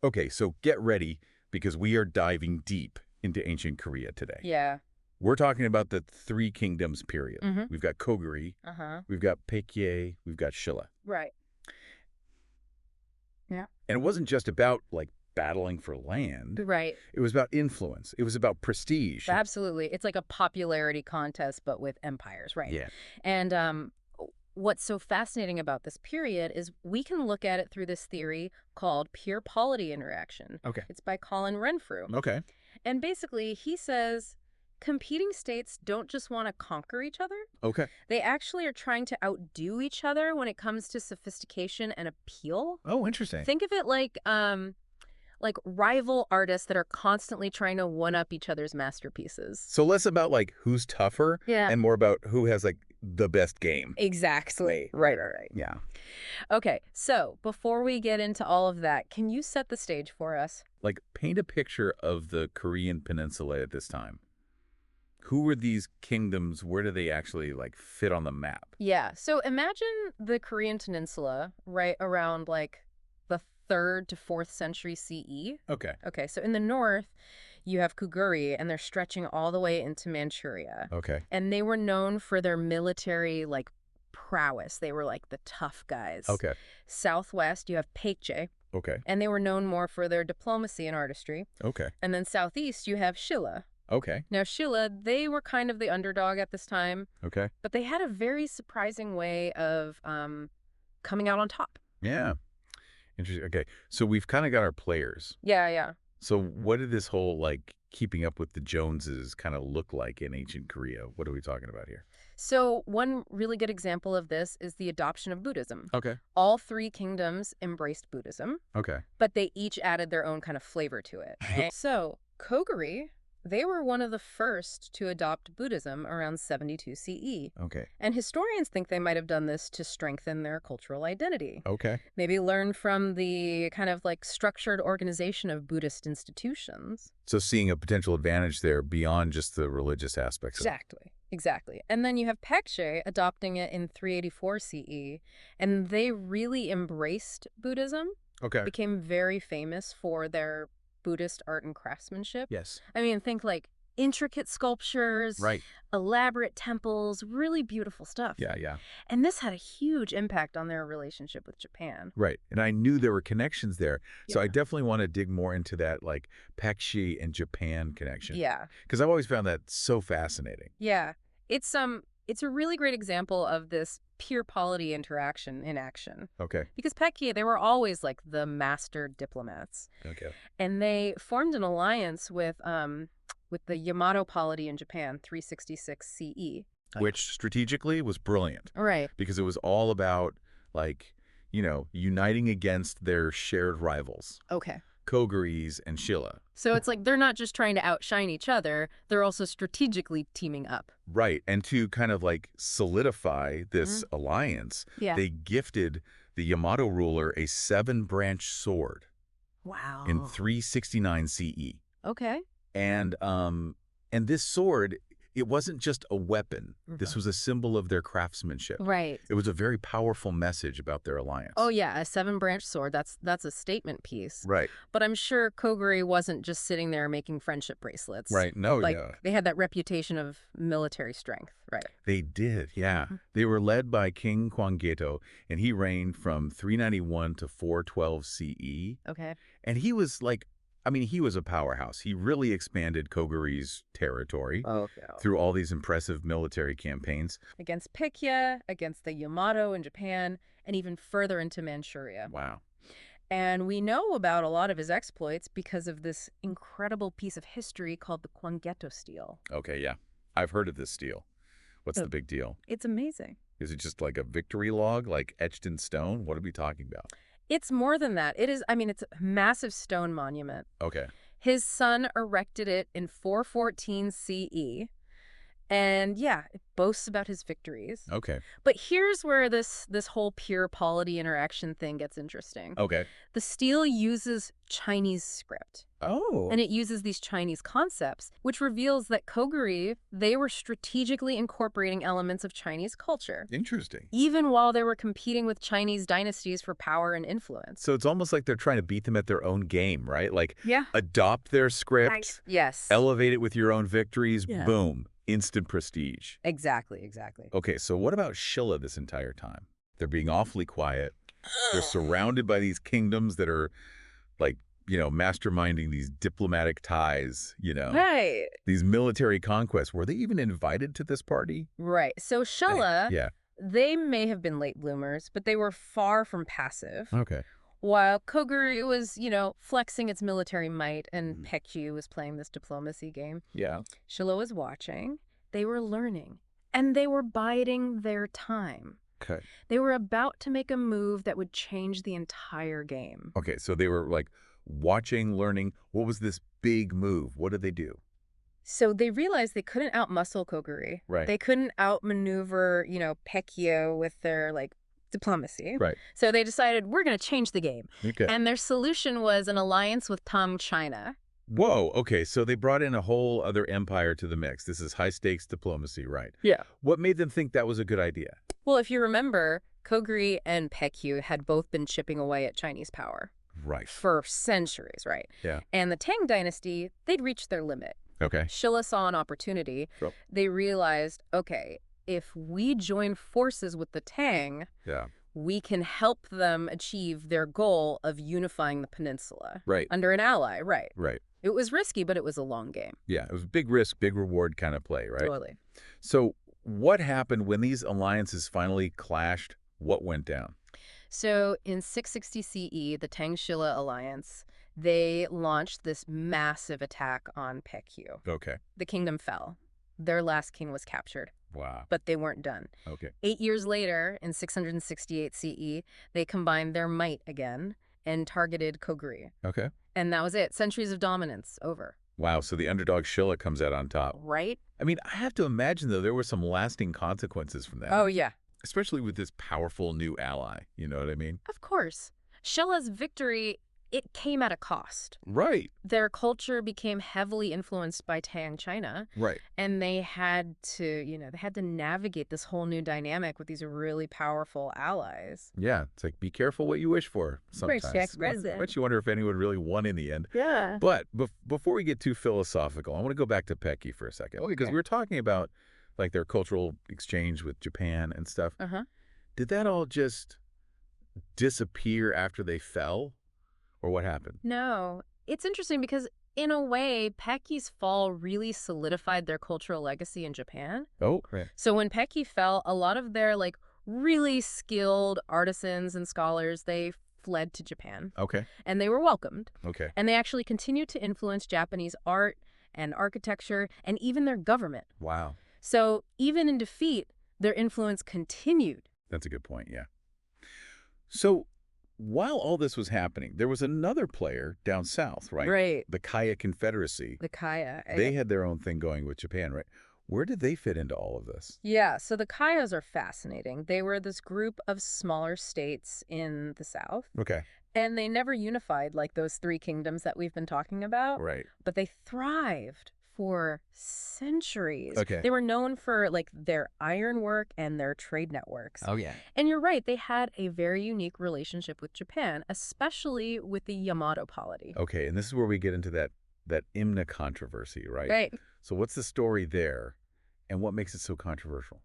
Okay, so get ready because we are diving deep into ancient Korea today. Yeah. We're talking about the Three Kingdoms period. Mm-hmm. We've got Koguryo, Uh-huh. we've got Paekche, we've got Shilla. Right. Yeah. And it wasn't just about, like, battling for land. Right. It was about influence. It was about prestige. Absolutely. It's like a popularity contest, but with empires, right? Yeah. And what's so fascinating about this period is we can look at it through this theory called pure polity interaction. Okay. It's by Colin Renfrew. Okay. And basically, he says competing states don't just want to conquer each other. Okay. They actually are trying to outdo each other when it comes to sophistication and appeal. Oh, interesting. Think of it like rival artists that are constantly trying to one-up each other's masterpieces. So less about, like, who's tougher Yeah. and more about who has, like, the best game. Exactly. Right. Yeah. Okay, so before we get into all of that, can you set the stage for us? Like, paint a picture of the Korean peninsula at this time. Who were these kingdoms? Where do they actually, like, fit on the map? Yeah, so imagine the Korean peninsula right around like the 3rd to 4th century CE. Okay. Okay, so in the north, you have Koguryo, and they're stretching all the way into Manchuria. Okay. And they were known for their military, like, prowess. They were, like, the tough guys. Okay. Southwest, you have Paekche, Okay. and they were known more for their diplomacy and artistry. Okay. And then southeast, you have Shilla. Okay. Now, Shilla, they were kind of the underdog at this time, Okay. but they had a very surprising way of coming out on top. Yeah. Interesting. Okay. So we've kind of got our players. Yeah. So what did this whole, like, keeping up with the Joneses kind of look like in ancient Korea? What are we talking about here? So one really good example of this is the adoption of Buddhism. Okay. All three kingdoms embraced Buddhism, Okay. but they each added their own kind of flavor to it. So Koguryo, they were one of the first to adopt Buddhism around 72 CE. Okay. And historians think they might have done this to strengthen their cultural identity. Okay. Maybe learn from the kind of like structured organization of Buddhist institutions. So seeing a potential advantage there beyond just the religious aspects. Exactly. And then you have Paekche adopting it in 384 CE, and they really embraced Buddhism, Okay. became very famous for their Buddhist art and craftsmanship. Yes. I mean, think like intricate sculptures, Right. elaborate temples, really beautiful stuff. Yeah. And this had a huge impact on their relationship with Japan. Right. And I knew there were connections there. So Yeah. I definitely want to dig more into that, like, Paekche and Japan connection. Yeah. Because I've always found that so fascinating. Yeah. It's a really great example of this pure polity interaction in action. Okay. Because Paekche, they were always like the master diplomats. Okay. And they formed an alliance with the Yamato polity in Japan, 366 CE. Which strategically was brilliant. Right. Because it was all about, like, uniting against their shared rivals, Okay. Koguryo and Shilla. So it's like they're not just trying to outshine each other, they're also strategically teaming up. Right. And to kind of, like, solidify this alliance, Yeah. they gifted the Yamato ruler a 7-branch sword Wow. in 369 CE. Okay. And this sword, it wasn't just a weapon. This was a symbol of their craftsmanship. Right. It was a very powerful message about their alliance. Oh yeah, a 7-branch sword. That's a statement piece. Right. But I'm sure Koguryo wasn't just sitting there making friendship bracelets. Right. No, Like yeah. they had that reputation of military strength, right? They did, yeah. They were led by King Kwanggeto, and he reigned from 391 to 412 CE. Okay. And he was like, he was a powerhouse. He really expanded Koguryo's territory through all these impressive military campaigns. Against Paekche, against the Yamato in Japan, and even further into Manchuria. Wow. And we know about a lot of his exploits because of this incredible piece of history called the Kwanggeto Stele. Okay, yeah. I've heard of this stele. What's So- the big deal? It's amazing. Is it just like a victory log, like etched in stone? What are we talking about? It's more than that. It's a massive stone monument. Okay. His son erected it in 414 CE, And yeah, it boasts about his victories. Okay. But here's where this whole pure polity interaction thing gets interesting. Okay. The stele uses Chinese script. Oh. And it uses these Chinese concepts, which reveals that Koguryo, they were strategically incorporating elements of Chinese culture. Interesting. Even while they were competing with Chinese dynasties for power and influence. So it's almost like they're trying to beat them at their own game, right? Like, yeah, adopt their script, yes, elevate it with your own victories, yeah. Boom, instant prestige. Exactly, exactly. Okay, so what about Shilla this entire time? They're being awfully quiet. They're surrounded by these kingdoms that are, like, masterminding these diplomatic ties, Right. These military conquests. Were they even invited to this party? Right. So Shilla, Yeah. they may have been late bloomers, but they were far from passive. Okay. While Koguryo was, flexing its military might and Paekche was playing this diplomacy game. Yeah. Shilla was watching. They were learning. And they were biding their time. Okay. They were about to make a move that would change the entire game. Okay, so they were, like, watching, learning. What was this big move? What did they do? So they realized they couldn't outmuscle Koguryo. Right. They couldn't outmaneuver, Paekche with their, diplomacy. Right. So they decided, we're going to change the game. Okay. And their solution was an alliance with Tang China. Whoa, okay, so they brought in a whole other empire to the mix. This is high-stakes diplomacy, right? Yeah. What made them think that was a good idea? Well, if you remember, Koguryo and Paekche had both been chipping away at Chinese power. Right. For centuries, right? Yeah. And the Tang dynasty, they'd reached their limit. Okay. Shilla saw an opportunity. Sure. They realized, okay, if we join forces with the Tang, yeah, we can help them achieve their goal of unifying the peninsula. Right. Under an ally, right. Right. It was risky, but it was a long game. Yeah, it was big risk, big reward kind of play, right? Totally. So what happened when these alliances finally clashed? What went down? So in 660 CE, the Tang-Shilla alliance, they launched this massive attack on Paekche. Okay. The kingdom fell. Their last king was captured. Wow. But they weren't done. Okay. 8 years later, in 668 CE, they combined their might again and targeted Koguryo. Okay. And that was it. Centuries of dominance, over. Wow, so the underdog Shilla comes out on top. Right? I mean, I have to imagine, though, there were some lasting consequences from that. Oh, yeah. Especially with this powerful new ally, you know what I mean? Of course. Shilla's victory, it came at a cost. Right. Their culture became heavily influenced by Tang China. Right. And they had to, they had to navigate this whole new dynamic with these really powerful allies. Yeah. It's like, be careful what you wish for sometimes. But you wonder if anyone really won in the end. Yeah. But before we get too philosophical, I want to go back to Paekche for a second. Okay. Because we were talking about, like, their cultural exchange with Japan and stuff. Uh-huh. Did that all just disappear after they fell? Or what happened? No. It's interesting because, in a way, Paekche's fall really solidified their cultural legacy in Japan. Oh, right. So when Paekche fell, a lot of their, really skilled artisans and scholars, they fled to Japan. Okay. And they were welcomed. Okay. And they actually continued to influence Japanese art and architecture and even their government. Wow. So even in defeat, their influence continued. That's a good point, yeah. So while all this was happening, there was another player down south, right? Right. The Kaya Confederacy. The Kaya. They had their own thing going with Japan, right? Where did they fit into all of this? Yeah, so the Kayas are fascinating. They were this group of smaller states in the south. Okay. And they never unified like those three kingdoms that we've been talking about. Right. But they thrived for centuries. Okay. They were known for their ironwork and their trade networks. Oh, yeah. And you're right, they had a very unique relationship with Japan, especially with the Yamato polity. Okay, and this is where we get into that Imna controversy, right? Right. So what's the story there, and what makes it so controversial?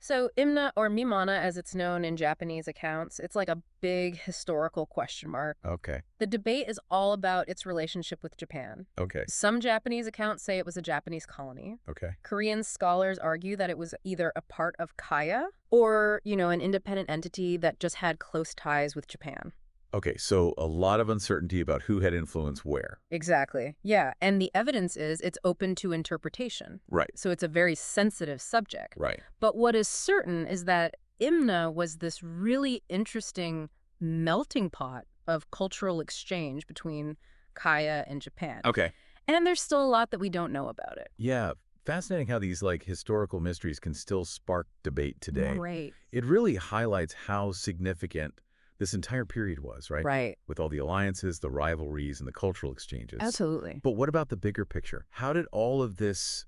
So Imna, or Mimana as it's known in Japanese accounts, it's like a big historical question mark. Okay. The debate is all about its relationship with Japan. Okay. Some Japanese accounts say it was a Japanese colony. Okay. Korean scholars argue that it was either a part of Kaya or, an independent entity that just had close ties with Japan. Okay, so a lot of uncertainty about who had influence where. Exactly. Yeah, and the evidence is it's open to interpretation. Right. So it's a very sensitive subject. Right. But what is certain is that Imna was this really interesting melting pot of cultural exchange between Kaya and Japan. Okay. And there's still a lot that we don't know about it. Yeah, fascinating how these like historical mysteries can still spark debate today. Right. It really highlights how significant this entire period was, right? Right. With all the alliances, the rivalries, and the cultural exchanges. Absolutely. But what about the bigger picture? How did all of this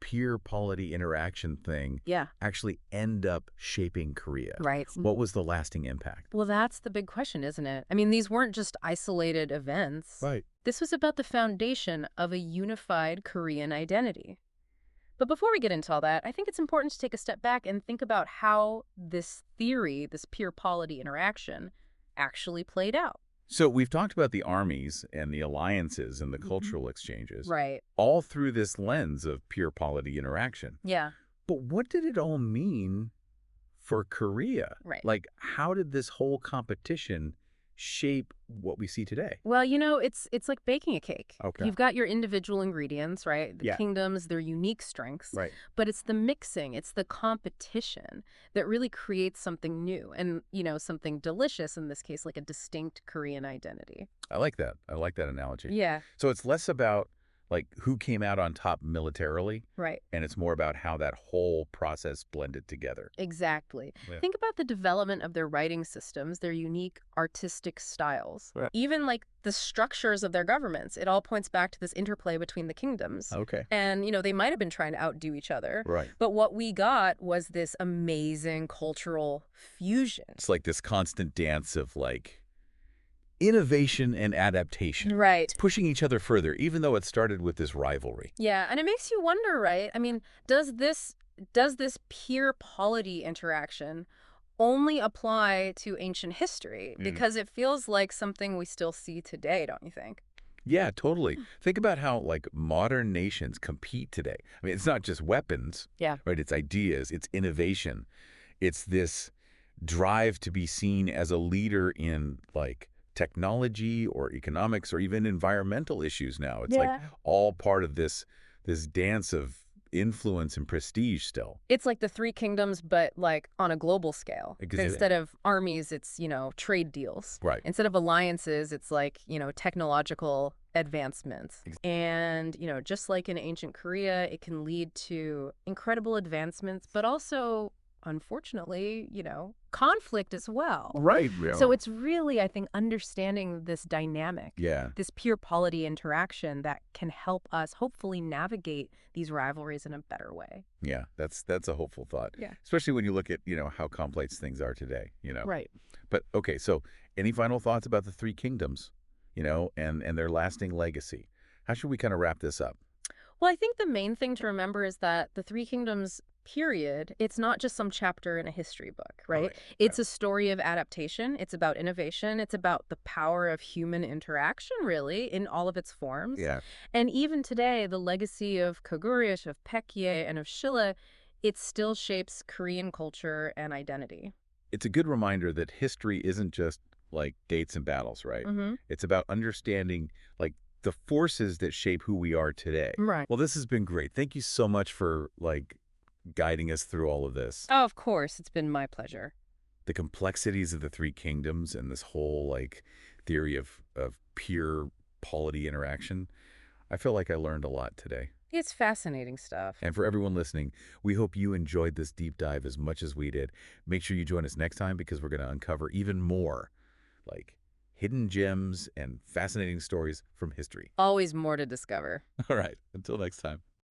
peer polity interaction thing Yeah. actually end up shaping Korea? Right. What was the lasting impact? Well, that's the big question, isn't it? I mean, these weren't just isolated events. Right. This was about the foundation of a unified Korean identity. But before we get into all that, I think it's important to take a step back and think about how this theory, this peer polity interaction, actually played out. So we've talked about the armies and the alliances and the cultural exchanges, Right. all through this lens of peer polity interaction. Yeah. But what did it all mean for Korea? Right. Like, how did this whole competition shape what we see today? Well, it's like baking a cake. Okay. You've got your individual ingredients, right? The Yeah. kingdoms, their unique strengths. Right. But it's the mixing, it's the competition that really creates something new and, something delicious, in this case, like a distinct Korean identity. I like that. I like that analogy. Yeah, So it's less about like who came out on top militarily, right. and it's more about how that whole process blended together. Exactly. Yeah. Think about the development of their writing systems, their unique artistic styles, Right. even like the structures of their governments. It all points back to this interplay between the kingdoms. Okay. And, they might have been trying to outdo each other. Right. But what we got was this amazing cultural fusion. It's like this constant dance of like innovation and adaptation. Right. Pushing each other further, even though it started with this rivalry. Yeah, and it makes you wonder, right? I mean, does this peer polity interaction only apply to ancient history? Because it feels like something we still see today, don't you think? Yeah, totally. Think about how like modern nations compete today. I mean, it's not just weapons, Yeah. right? It's ideas, it's innovation. It's this drive to be seen as a leader in like technology or economics or even environmental issues now. It's like all part of this dance of influence and prestige still. It's like the Three Kingdoms, but like on a global scale. Exactly. Instead of armies, it's, trade deals. Right. Instead of alliances, it's like, technological advancements. And, just like in ancient Korea, it can lead to incredible advancements, but also, unfortunately, conflict as well. Right. Yeah. So it's really, I think, understanding this dynamic, Yeah. this peer polity interaction that can help us hopefully navigate these rivalries in a better way. Yeah, that's a hopeful thought. Yeah. Especially when you look at, how complex things are today, Right. But okay, so any final thoughts about the Three Kingdoms, and their lasting legacy? How should we kind of wrap this up? Well, I think the main thing to remember is that the Three Kingdoms period, it's not just some chapter in a history book, right? It's a story of adaptation. It's about innovation. It's about the power of human interaction, really, in all of its forms. Yeah. And even today, the legacy of Koguryo, of Paekche, and of Shilla, it still shapes Korean culture and identity. It's a good reminder that history isn't just like dates and battles, right? It's about understanding like the forces that shape who we are today. Right. Well, this has been great. Thank you so much for like guiding us through all of this. Oh, of course. It's been my pleasure. The complexities of the Three Kingdoms and this whole like theory of peer polity interaction. I feel like I learned a lot today. It's fascinating stuff. And for everyone listening, we hope you enjoyed this deep dive as much as we did. Make sure you join us next time because we're going to uncover even more like hidden gems and fascinating stories from history. Always more to discover. All right. Until next time.